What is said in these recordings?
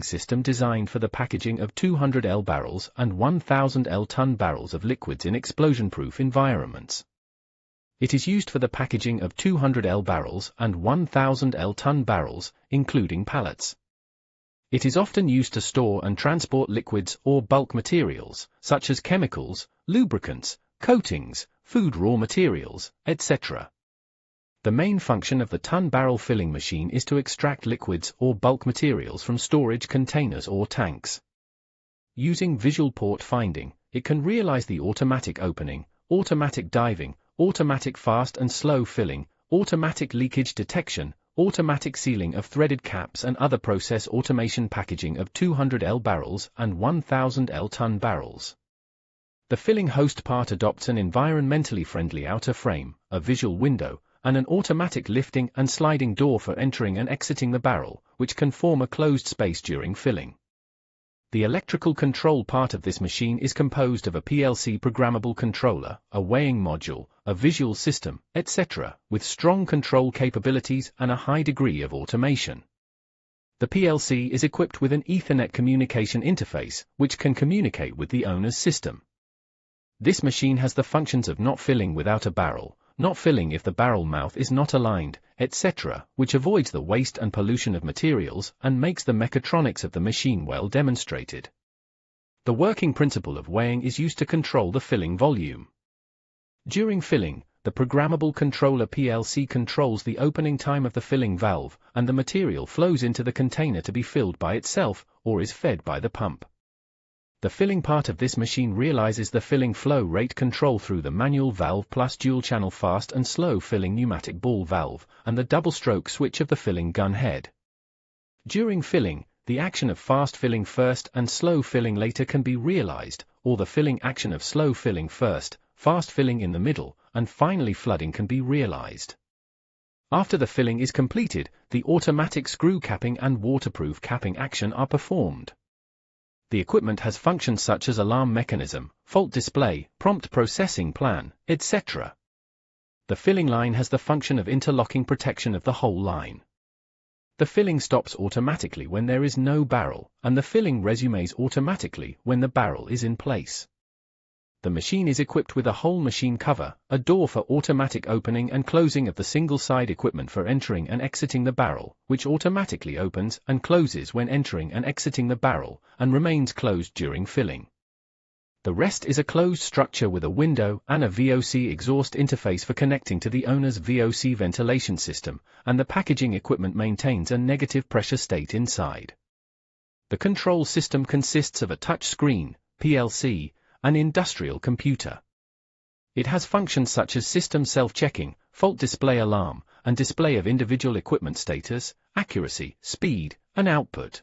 system designed for the packaging of 200L barrels and 1000L ton barrels of liquids in explosion-proof environments. It is used for the packaging of 200L barrels and 1000L ton barrels, including pallets. It is often used to store and transport liquids or bulk materials, such as chemicals, lubricants, coatings, food raw materials, etc. The main function of the ton barrel filling machine is to extract liquids or bulk materials from storage containers or tanks. Using visual port finding, it can realize the automatic opening, automatic diving, automatic fast and slow filling, automatic leakage detection, automatic sealing of threaded caps and other process automation packaging of 200L barrels and 1000L ton barrels. The filling host part adopts an environmentally friendly outer frame, a visual window, and an automatic lifting and sliding door for entering and exiting the barrel, which can form a closed space during filling. The electrical control part of this machine is composed of a PLC programmable controller, a weighing module, a visual system, etc., with strong control capabilities and a high degree of automation. The PLC is equipped with an Ethernet communication interface, which can communicate with the owner's system. This machine has the functions of not filling without a barrel, not filling if the barrel mouth is not aligned, etc., which avoids the waste and pollution of materials and makes the mechatronics of the machine well demonstrated. The working principle of weighing is used to control the filling volume. During filling, the programmable controller PLC controls the opening time of the filling valve, and the material flows into the container to be filled by itself, or is fed by the pump. The filling part of this machine realizes the filling flow rate control through the manual valve plus dual-channel fast and slow filling pneumatic ball valve, and the double-stroke switch of the filling gun head. During filling, the action of fast filling first and slow filling later can be realized, or the filling action of slow filling first, fast filling in the middle, and finally flooding can be realized. After the filling is completed, the automatic screw capping and waterproof capping action are performed. The equipment has functions such as alarm mechanism, fault display, prompt processing plan, etc. The filling line has the function of interlocking protection of the whole line. The filling stops automatically when there is no barrel, and the filling resumes automatically when the barrel is in place. The machine is equipped with a whole machine cover, a door for automatic opening and closing of the single-side equipment for entering and exiting the barrel, which automatically opens and closes when entering and exiting the barrel, and remains closed during filling. The rest is a closed structure with a window and a VOC exhaust interface for connecting to the owner's VOC ventilation system, and the packaging equipment maintains a negative pressure state inside. The control system consists of a touch screen, PLC, an industrial computer. It has functions such as system self-checking, fault display alarm, and display of individual equipment status, accuracy, speed, and output.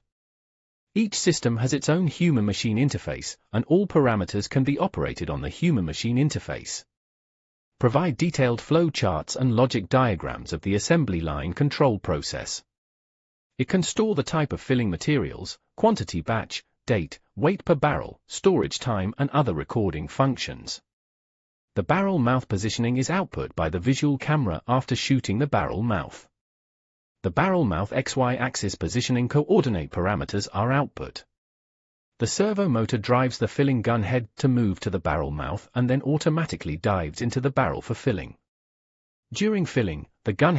Each system has its own human-machine interface, and all parameters can be operated on the human-machine interface. Provide detailed flow charts and logic diagrams of the assembly line control process. It can store the type of filling materials, quantity batch, date, weight per barrel, storage time and other recording functions. The barrel mouth positioning is output by the visual camera after shooting the barrel mouth. The barrel mouth XY axis positioning coordinate parameters are output. The servo motor drives the filling gun head to move to the barrel mouth and then automatically dives into the barrel for filling. During filling, the gun head